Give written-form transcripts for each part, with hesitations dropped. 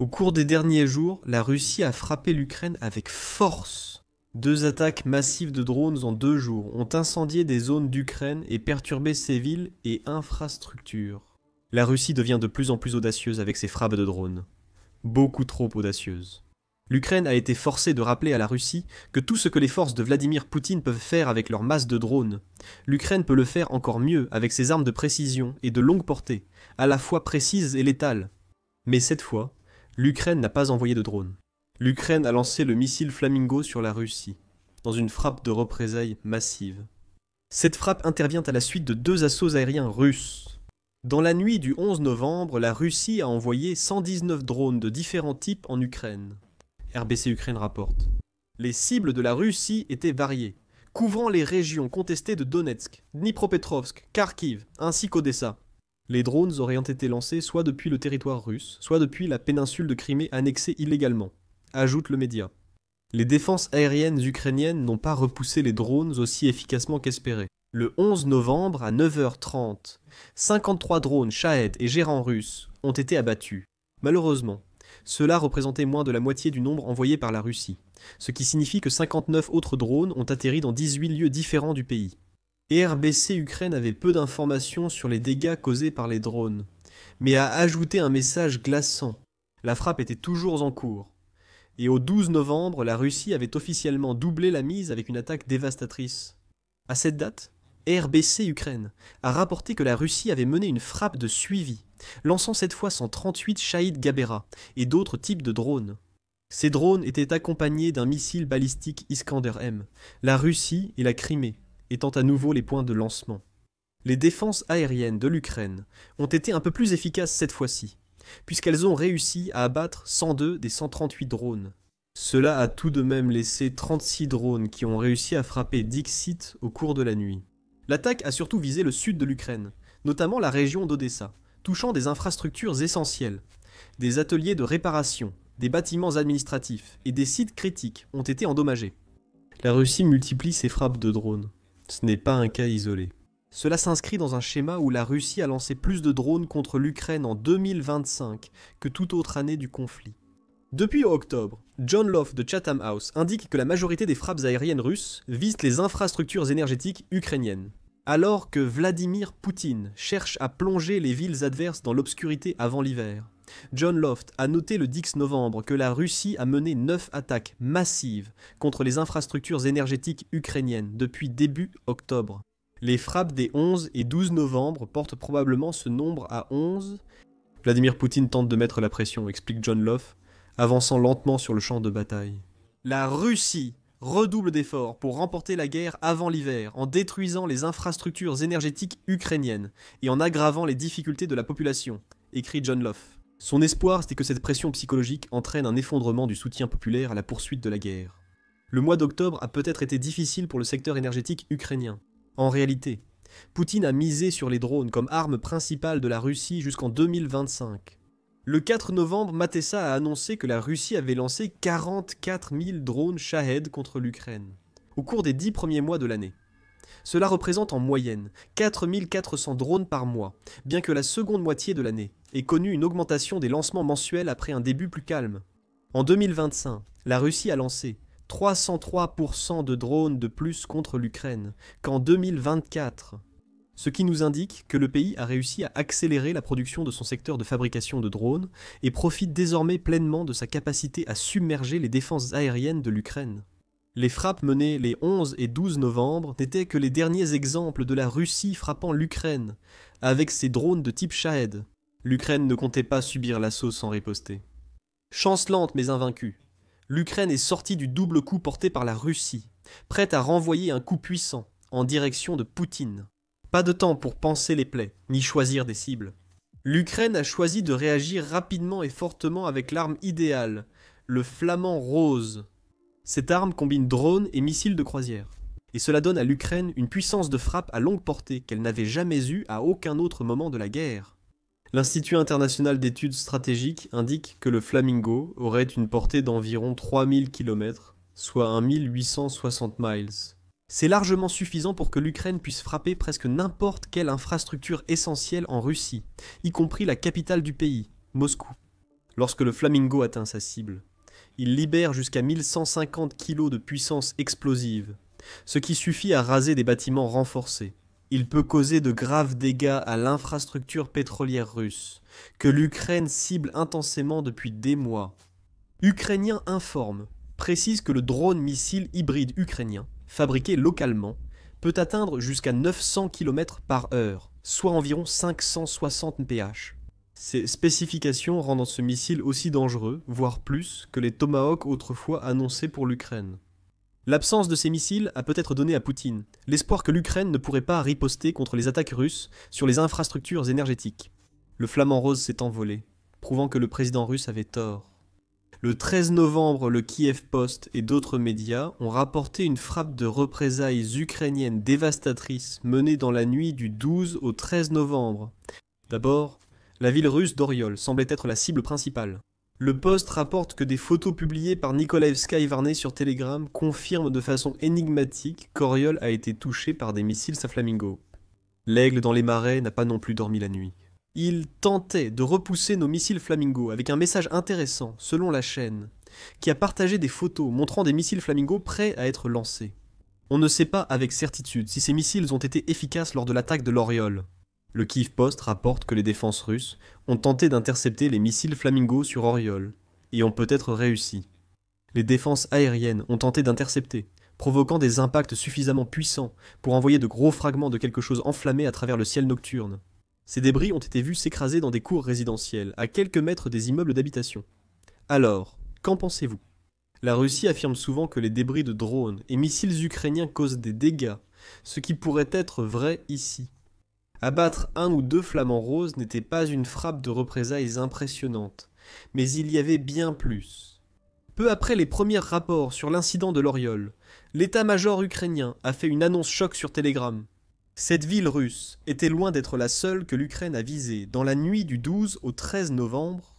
Au cours des derniers jours, la Russie a frappé l'Ukraine avec force. 2 attaques massives de drones en 2 jours ont incendié des zones d'Ukraine et perturbé ses villes et infrastructures. La Russie devient de plus en plus audacieuse avec ses frappes de drones. Beaucoup trop audacieuse. L'Ukraine a été forcée de rappeler à la Russie que tout ce que les forces de Vladimir Poutine peuvent faire avec leur masse de drones, l'Ukraine peut le faire encore mieux avec ses armes de précision et de longue portée, à la fois précises et létales. Mais cette fois, l'Ukraine n'a pas envoyé de drones. L'Ukraine a lancé le missile Flamingo sur la Russie, dans une frappe de représailles massive. Cette frappe intervient à la suite de 2 assauts aériens russes. Dans la nuit du 11 novembre, la Russie a envoyé 119 drones de différents types en Ukraine. RBC Ukraine rapporte. Les cibles de la Russie étaient variées, couvrant les régions contestées de Donetsk, Dnipropetrovsk, Kharkiv, ainsi qu'Odessa. Les drones auraient été lancés soit depuis le territoire russe, soit depuis la péninsule de Crimée annexée illégalement, ajoute le média. Les défenses aériennes ukrainiennes n'ont pas repoussé les drones aussi efficacement qu'espéré. Le 11 novembre à 9h30, 53 drones Shahed et Gérants russes ont été abattus. Malheureusement, cela représentait moins de la moitié du nombre envoyé par la Russie, ce qui signifie que 59 autres drones ont atterri dans 18 lieux différents du pays. Et RBC Ukraine avait peu d'informations sur les dégâts causés par les drones, mais a ajouté un message glaçant. La frappe était toujours en cours. Et au 12 novembre, la Russie avait officiellement doublé la mise avec une attaque dévastatrice. À cette date, RBC Ukraine a rapporté que la Russie avait mené une frappe de suivi, lançant cette fois 138 Shahed Gabera et d'autres types de drones. Ces drones étaient accompagnés d'un missile balistique Iskander-M, la Russie et la Crimée étant à nouveau les points de lancement. Les défenses aériennes de l'Ukraine ont été un peu plus efficaces cette fois-ci, puisqu'elles ont réussi à abattre 102 des 138 drones. Cela a tout de même laissé 36 drones qui ont réussi à frapper Dixit au cours de la nuit. L'attaque a surtout visé le sud de l'Ukraine, notamment la région d'Odessa, touchant des infrastructures essentielles. Des ateliers de réparation, des bâtiments administratifs et des sites critiques ont été endommagés. La Russie multiplie ses frappes de drones. Ce n'est pas un cas isolé. Cela s'inscrit dans un schéma où la Russie a lancé plus de drones contre l'Ukraine en 2025 que toute autre année du conflit. Depuis octobre, John Love de Chatham House indique que la majorité des frappes aériennes russes visent les infrastructures énergétiques ukrainiennes. Alors que Vladimir Poutine cherche à plonger les villes adverses dans l'obscurité avant l'hiver, John Loft a noté le 10 novembre que la Russie a mené 9 attaques massives contre les infrastructures énergétiques ukrainiennes depuis début octobre. Les frappes des 11 et 12 novembre portent probablement ce nombre à 11. Vladimir Poutine tente de mettre la pression, explique John Love, avançant lentement sur le champ de bataille. La Russie redouble d'efforts pour remporter la guerre avant l'hiver en détruisant les infrastructures énergétiques ukrainiennes et en aggravant les difficultés de la population, écrit John Love. Son espoir, c'était que cette pression psychologique entraîne un effondrement du soutien populaire à la poursuite de la guerre. Le mois d'octobre a peut-être été difficile pour le secteur énergétique ukrainien. En réalité, Poutine a misé sur les drones comme arme principale de la Russie jusqu'en 2025. Le 4 novembre, Matessa a annoncé que la Russie avait lancé 44 000 drones Shahed contre l'Ukraine, au cours des 10 premiers mois de l'année. Cela représente en moyenne 4 400 drones par mois, bien que la seconde moitié de l'année ait connu une augmentation des lancements mensuels après un début plus calme. En 2025, la Russie a lancé 303% de drones de plus contre l'Ukraine qu'en 2024, ce qui nous indique que le pays a réussi à accélérer la production de son secteur de fabrication de drones et profite désormais pleinement de sa capacité à submerger les défenses aériennes de l'Ukraine. Les frappes menées les 11 et 12 novembre n'étaient que les derniers exemples de la Russie frappant l'Ukraine, avec ses drones de type Shahed. L'Ukraine ne comptait pas subir l'assaut sans riposter. Chancelante mais invaincue, l'Ukraine est sortie du double coup porté par la Russie, prête à renvoyer un coup puissant en direction de Poutine. Pas de temps pour panser les plaies, ni choisir des cibles. L'Ukraine a choisi de réagir rapidement et fortement avec l'arme idéale, le Flamand Rose. Cette arme combine drones et missiles de croisière. Et cela donne à l'Ukraine une puissance de frappe à longue portée qu'elle n'avait jamais eue à aucun autre moment de la guerre. L'Institut international d'études stratégiques indique que le Flamingo aurait une portée d'environ 3000 km, soit 1860 miles. C'est largement suffisant pour que l'Ukraine puisse frapper presque n'importe quelle infrastructure essentielle en Russie, y compris la capitale du pays, Moscou. lorsque le Flamingo atteint sa cible. Il libère jusqu'à 1150 kg de puissance explosive, ce qui suffit à raser des bâtiments renforcés. Il peut causer de graves dégâts à l'infrastructure pétrolière russe, que l'Ukraine cible intensément depuis des mois. Ukrainien informe, précise que le drone missile hybride ukrainien, fabriqué localement, peut atteindre jusqu'à 900 km/h, soit environ 560 mph. Ces spécifications rendant ce missile aussi dangereux, voire plus, que les Tomahawk autrefois annoncés pour l'Ukraine. L'absence de ces missiles a peut-être donné à Poutine l'espoir que l'Ukraine ne pourrait pas riposter contre les attaques russes sur les infrastructures énergétiques. Le flamant rose s'est envolé, prouvant que le président russe avait tort. Le 13 novembre, le Kiev Post et d'autres médias ont rapporté une frappe de représailles ukrainiennes dévastatrices menée dans la nuit du 12 au 13 novembre. D'abord, la ville russe d'Oriol semblait être la cible principale. Le Post rapporte que des photos publiées par Nikolaevska Ivarnet sur Telegram confirment de façon énigmatique qu'Oriol a été touché par des missiles Flamingo. L'aigle dans les marais n'a pas non plus dormi la nuit. Il tentait de repousser nos missiles Flamingo avec un message intéressant, selon la chaîne, qui a partagé des photos montrant des missiles Flamingo prêts à être lancés. On ne sait pas avec certitude si ces missiles ont été efficaces lors de l'attaque de l'Oriol. Le Kiev Post rapporte que les défenses russes ont tenté d'intercepter les missiles Flamingo sur Oriol, et ont peut-être réussi. Les défenses aériennes ont tenté d'intercepter, provoquant des impacts suffisamment puissants pour envoyer de gros fragments de quelque chose enflammé à travers le ciel nocturne. Ces débris ont été vus s'écraser dans des cours résidentielles, à quelques mètres des immeubles d'habitation. Alors, qu'en pensez-vous ? La Russie affirme souvent que les débris de drones et missiles ukrainiens causent des dégâts, ce qui pourrait être vrai ici. Abattre un ou deux flamants roses n'était pas une frappe de représailles impressionnante, mais il y avait bien plus. Peu après les premiers rapports sur l'incident de l'Oriol, l'état-major ukrainien a fait une annonce choc sur Telegram. Cette ville russe était loin d'être la seule que l'Ukraine a visée dans la nuit du 12 au 13 novembre.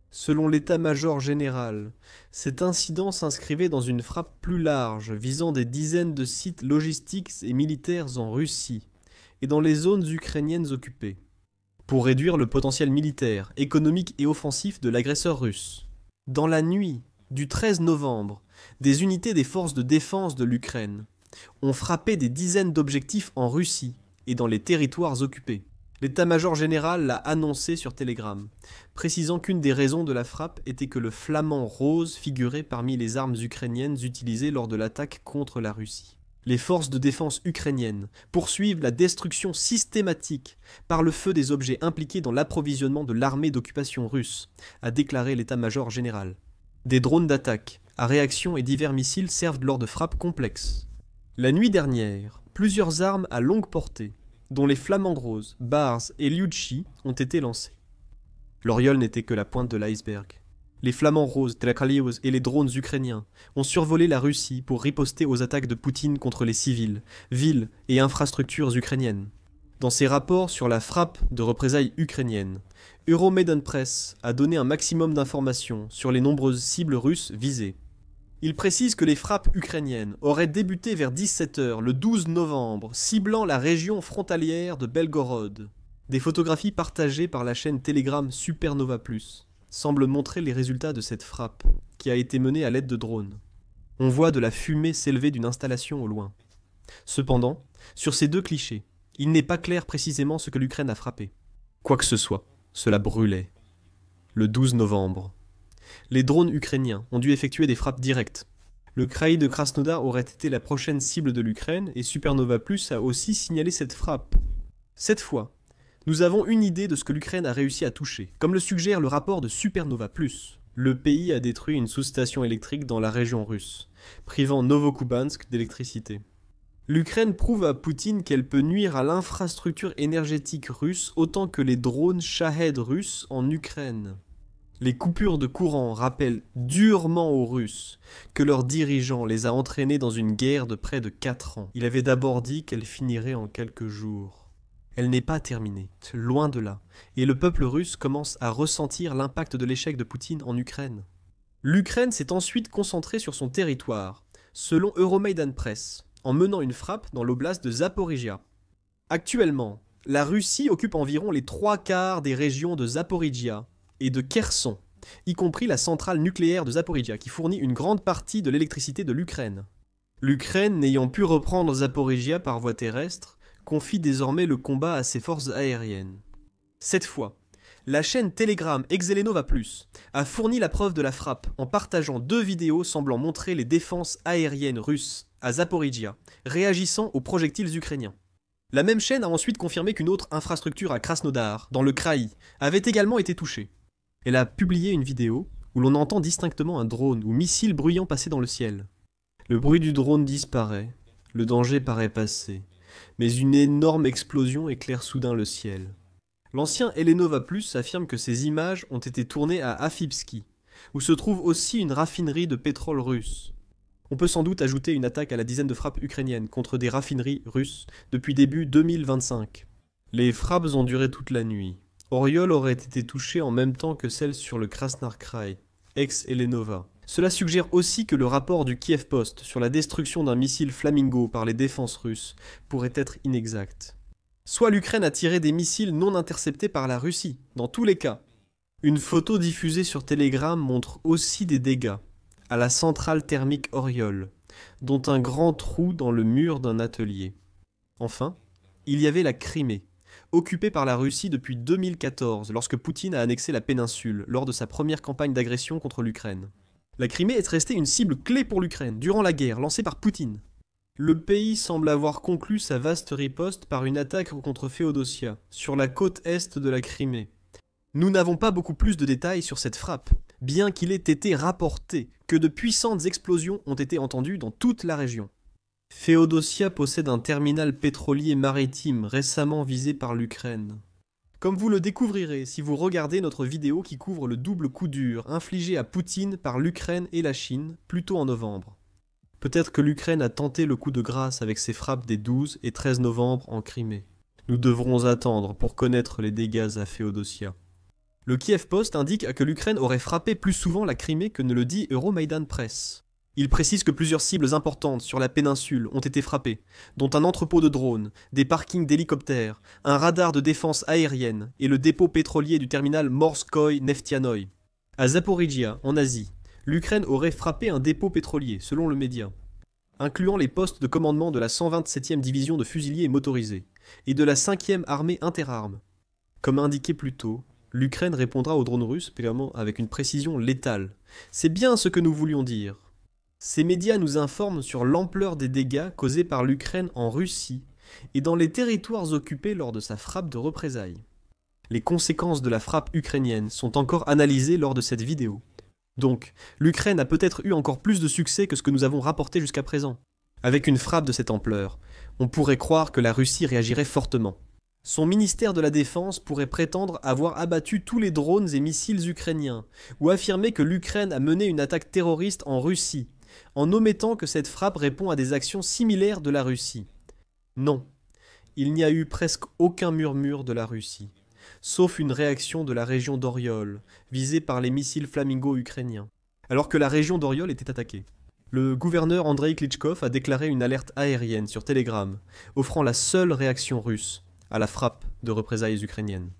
Selon l'état-major général, cet incident s'inscrivait dans une frappe plus large visant des dizaines de sites logistiques et militaires en Russie et dans les zones ukrainiennes occupées, pour réduire le potentiel militaire, économique et offensif de l'agresseur russe. Dans la nuit du 13 novembre, des unités des forces de défense de l'Ukraine ont frappé des dizaines d'objectifs en Russie et dans les territoires occupés. L'état-major général l'a annoncé sur Telegram, précisant qu'une des raisons de la frappe était que le flamant rose figurait parmi les armes ukrainiennes utilisées lors de l'attaque contre la Russie. Les forces de défense ukrainiennes poursuivent la destruction systématique par le feu des objets impliqués dans l'approvisionnement de l'armée d'occupation russe, a déclaré l'état-major général. Des drones d'attaque, à réaction et divers missiles servent lors de frappes complexes. La nuit dernière, plusieurs armes à longue portée, dont les flamants roses, Bars et Liuchi, ont été lancées. L'Oriol n'était que la pointe de l'iceberg. Les flamants roses, Trakalios et les drones ukrainiens ont survolé la Russie pour riposter aux attaques de Poutine contre les civils, villes et infrastructures ukrainiennes. Dans ses rapports sur la frappe de représailles ukrainiennes, Euromaidan Press a donné un maximum d'informations sur les nombreuses cibles russes visées. Il précise que les frappes ukrainiennes auraient débuté vers 17 h le 12 novembre, ciblant la région frontalière de Belgorod. Des photographies partagées par la chaîne Telegram Supernova Plus semblent montrer les résultats de cette frappe, qui a été menée à l'aide de drones. On voit de la fumée s'élever d'une installation au loin. Cependant, sur ces deux clichés, il n'est pas clair précisément ce que l'Ukraine a frappé. Quoi que ce soit, cela brûlait. Le 12 novembre. Les drones ukrainiens ont dû effectuer des frappes directes. Le kraï de Krasnodar aurait été la prochaine cible de l'Ukraine et Supernova Plus a aussi signalé cette frappe. Cette fois, nous avons une idée de ce que l'Ukraine a réussi à toucher, comme le suggère le rapport de Supernova Plus. Le pays a détruit une sous-station électrique dans la région russe, privant Novokubansk d'électricité. L'Ukraine prouve à Poutine qu'elle peut nuire à l'infrastructure énergétique russe autant que les drones Shahed russes en Ukraine. Les coupures de courant rappellent durement aux Russes que leur dirigeant les a entraînés dans une guerre de près de 4 ans. Il avait d'abord dit qu'elle finirait en quelques jours. Elle n'est pas terminée, loin de là, et le peuple russe commence à ressentir l'impact de l'échec de Poutine en Ukraine. L'Ukraine s'est ensuite concentrée sur son territoire, selon Euromaidan Press, en menant une frappe dans l'oblast de Zaporijia. Actuellement, la Russie occupe environ les 3/4 des régions de Zaporijia et de Kherson, y compris la centrale nucléaire de Zaporijia qui fournit une grande partie de l'électricité de l'Ukraine. L'Ukraine, n'ayant pu reprendre Zaporijia par voie terrestre, confie désormais le combat à ses forces aériennes. Cette fois, la chaîne Telegram Exelenova Plus a fourni la preuve de la frappe en partageant 2 vidéos semblant montrer les défenses aériennes russes à Zaporijia, réagissant aux projectiles ukrainiens. La même chaîne a ensuite confirmé qu'une autre infrastructure à Krasnodar, dans le Kraï, avait également été touchée. Elle a publié une vidéo où l'on entend distinctement un drone ou missile bruyant passer dans le ciel. Le bruit du drone disparaît, le danger paraît passé, mais une énorme explosion éclaire soudain le ciel. L'ancien Elenova Plus affirme que ces images ont été tournées à Afipski, où se trouve aussi une raffinerie de pétrole russe. On peut sans doute ajouter une attaque à la dizaine de frappes ukrainiennes contre des raffineries russes depuis début 2025. Les frappes ont duré toute la nuit. Oriol aurait été touchée en même temps que celle sur le Krasnarkrai, ex-Elenova. Cela suggère aussi que le rapport du Kiev Post sur la destruction d'un missile Flamingo par les défenses russes pourrait être inexact. Soit l'Ukraine a tiré des missiles non interceptés par la Russie, dans tous les cas. Une photo diffusée sur Telegram montre aussi des dégâts à la centrale thermique Oriol, dont un grand trou dans le mur d'un atelier. Enfin, il y avait la Crimée, occupée par la Russie depuis 2014, lorsque Poutine a annexé la péninsule lors de sa première campagne d'agression contre l'Ukraine. La Crimée est restée une cible clé pour l'Ukraine durant la guerre lancée par Poutine. Le pays semble avoir conclu sa vaste riposte par une attaque contre Féodosia, sur la côte est de la Crimée. Nous n'avons pas beaucoup plus de détails sur cette frappe, bien qu'il ait été rapporté que de puissantes explosions ont été entendues dans toute la région. Féodosia possède un terminal pétrolier maritime récemment visé par l'Ukraine. Comme vous le découvrirez si vous regardez notre vidéo qui couvre le double coup dur infligé à Poutine par l'Ukraine et la Chine, plus tôt en novembre. Peut-être que l'Ukraine a tenté le coup de grâce avec ses frappes des 12 et 13 novembre en Crimée. Nous devrons attendre pour connaître les dégâts à Féodosia. Le Kiev Post indique que l'Ukraine aurait frappé plus souvent la Crimée que ne le dit Euromaidan Press. Il précise que plusieurs cibles importantes sur la péninsule ont été frappées, dont un entrepôt de drones, des parkings d'hélicoptères, un radar de défense aérienne et le dépôt pétrolier du terminal Morskoye Neftianoï. À Zaporijia, en Asie, l'Ukraine aurait frappé un dépôt pétrolier, selon le média, incluant les postes de commandement de la 127e division de fusiliers motorisés et de la 5e armée interarmes. Comme indiqué plus tôt, l'Ukraine répondra aux drones russes avec une précision létale. C'est bien ce que nous voulions dire. Ces médias nous informent sur l'ampleur des dégâts causés par l'Ukraine en Russie et dans les territoires occupés lors de sa frappe de représailles. Les conséquences de la frappe ukrainienne sont encore analysées lors de cette vidéo. Donc, l'Ukraine a peut-être eu encore plus de succès que ce que nous avons rapporté jusqu'à présent. Avec une frappe de cette ampleur, on pourrait croire que la Russie réagirait fortement. Son ministère de la Défense pourrait prétendre avoir abattu tous les drones et missiles ukrainiens, ou affirmer que l'Ukraine a mené une attaque terroriste en Russie, en omettant que cette frappe répond à des actions similaires de la Russie. Non, il n'y a eu presque aucun murmure de la Russie, sauf une réaction de la région d'Oriol, visée par les missiles Flamingo ukrainiens, alors que la région d'Oriol était attaquée. Le gouverneur Andrei Klitschkov a déclaré une alerte aérienne sur Telegram, offrant la seule réaction russe à la frappe de représailles ukrainiennes.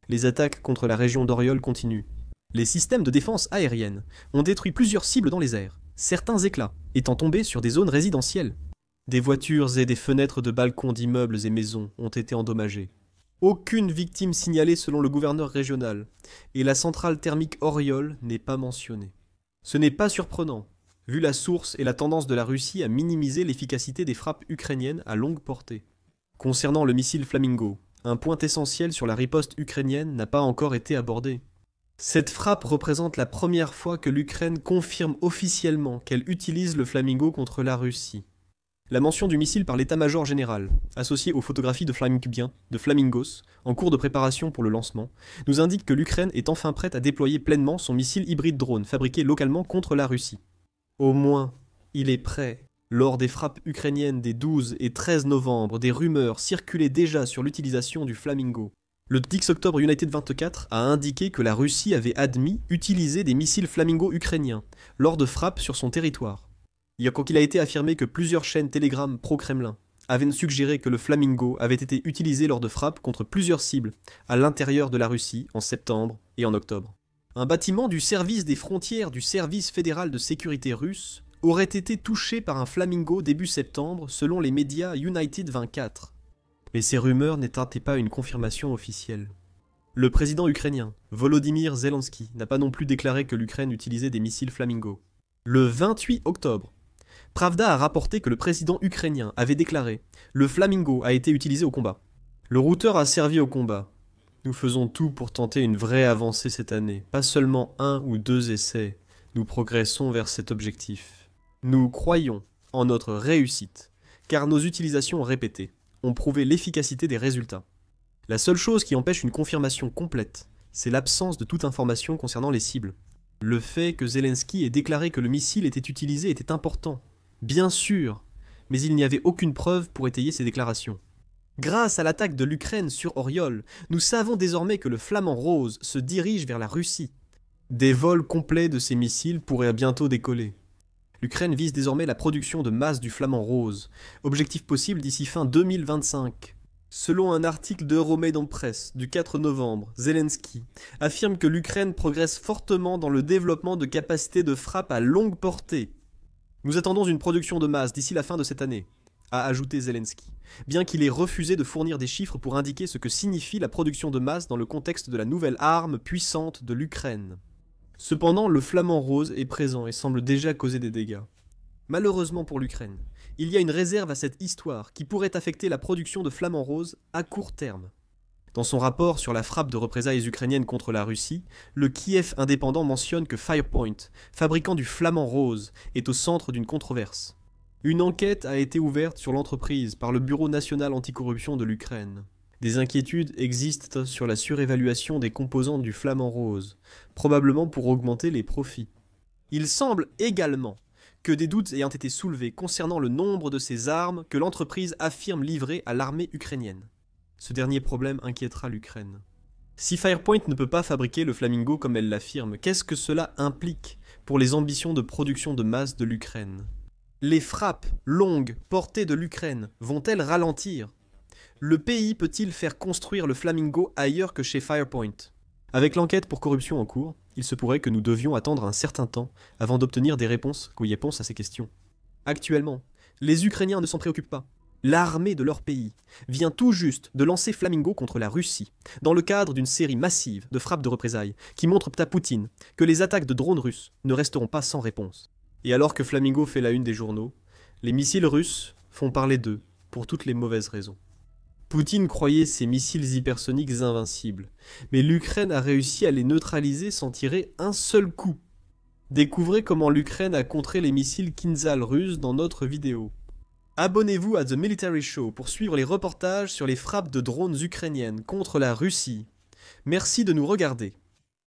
Les attaques contre la région d'Oriol continuent. Les systèmes de défense aérienne ont détruit plusieurs cibles dans les airs, certains éclats étant tombés sur des zones résidentielles. Des voitures et des fenêtres de balcons d'immeubles et maisons ont été endommagées. Aucune victime signalée selon le gouverneur régional, et la centrale thermique Oriol n'est pas mentionnée. Ce n'est pas surprenant, vu la source et la tendance de la Russie à minimiser l'efficacité des frappes ukrainiennes à longue portée. Concernant le missile Flamingo, un point essentiel sur la riposte ukrainienne n'a pas encore été abordé. Cette frappe représente la première fois que l'Ukraine confirme officiellement qu'elle utilise le Flamingo contre la Russie. La mention du missile par l'état-major général, associé aux photographies de Flamingos, en cours de préparation pour le lancement, nous indique que l'Ukraine est enfin prête à déployer pleinement son missile hybride drone fabriqué localement contre la Russie. Au moins, il est prêt. Lors des frappes ukrainiennes des 12 et 13 novembre, des rumeurs circulaient déjà sur l'utilisation du Flamingo. Le 10 octobre United 24 a indiqué que la Russie avait admis utiliser des missiles Flamingo ukrainiens lors de frappes sur son territoire. Il a été affirmé que plusieurs chaînes Telegram pro-Kremlin avaient suggéré que le Flamingo avait été utilisé lors de frappes contre plusieurs cibles à l'intérieur de la Russie en septembre et en octobre. Un bâtiment du service des frontières du service fédéral de sécurité russe aurait été touché par un flamingo début septembre selon les médias United 24. Mais ces rumeurs n'étaient pas une confirmation officielle. Le président ukrainien, Volodymyr Zelensky, n'a pas non plus déclaré que l'Ukraine utilisait des missiles Flamingo. Le 28 octobre, Pravda a rapporté que le président ukrainien avait déclaré « Le Flamingo a été utilisé au combat. Le routeur a servi au combat. Nous faisons tout pour tenter une vraie avancée cette année, pas seulement 1 ou 2 essais. Nous progressons vers cet objectif. Nous croyons en notre réussite, car nos utilisations répétées ont prouvé l'efficacité des résultats. La seule chose qui empêche une confirmation complète, c'est l'absence de toute information concernant les cibles. Le fait que Zelensky ait déclaré que le missile était utilisé était important, bien sûr, mais il n'y avait aucune preuve pour étayer ces déclarations. Grâce à l'attaque de l'Ukraine sur Oriol, nous savons désormais que le Flamand Rose se dirige vers la Russie. Des vols complets de ces missiles pourraient bientôt décoller. L'Ukraine vise désormais la production de masse du Flamand Rose, objectif possible d'ici fin 2025. Selon un article d'Euromaidan Press du 4 novembre, Zelensky affirme que l'Ukraine progresse fortement dans le développement de capacités de frappe à longue portée. Nous attendons une production de masse d'ici la fin de cette année, a ajouté Zelensky, bien qu'il ait refusé de fournir des chiffres pour indiquer ce que signifie la production de masse dans le contexte de la nouvelle arme puissante de l'Ukraine. Cependant, le Flamand Rose est présent et semble déjà causer des dégâts. Malheureusement pour l'Ukraine, il y a une réserve à cette histoire qui pourrait affecter la production de Flamand Rose à court terme. Dans son rapport sur la frappe de représailles ukrainiennes contre la Russie, le Kiev indépendant mentionne que Firepoint, fabricant du Flamand Rose, est au centre d'une controverse. Une enquête a été ouverte sur l'entreprise par le Bureau national anticorruption de l'Ukraine. Des inquiétudes existent sur la surévaluation des composantes du Flamand Rose, probablement pour augmenter les profits. Il semble également que des doutes ayant été soulevés concernant le nombre de ces armes que l'entreprise affirme livrer à l'armée ukrainienne. Ce dernier problème inquiétera l'Ukraine. Si Firepoint ne peut pas fabriquer le Flamingo comme elle l'affirme, qu'est-ce que cela implique pour les ambitions de production de masse de l'Ukraine ? Les frappes longues portées de l'Ukraine vont-elles ralentir ? Le pays peut-il faire construire le Flamingo ailleurs que chez Firepoint ? Avec l'enquête pour corruption en cours, il se pourrait que nous devions attendre un certain temps avant d'obtenir des réponses à ces questions. Actuellement, les Ukrainiens ne s'en préoccupent pas. L'armée de leur pays vient tout juste de lancer Flamingo contre la Russie, dans le cadre d'une série massive de frappes de représailles qui montrent à Poutine que les attaques de drones russes ne resteront pas sans réponse. Et alors que Flamingo fait la une des journaux, les missiles russes font parler d'eux pour toutes les mauvaises raisons. Poutine croyait ces missiles hypersoniques invincibles, mais l'Ukraine a réussi à les neutraliser sans tirer un seul coup. Découvrez comment l'Ukraine a contré les missiles Kinzhal russes dans notre vidéo. Abonnez-vous à The Military Show pour suivre les reportages sur les frappes de drones ukrainiennes contre la Russie. Merci de nous regarder.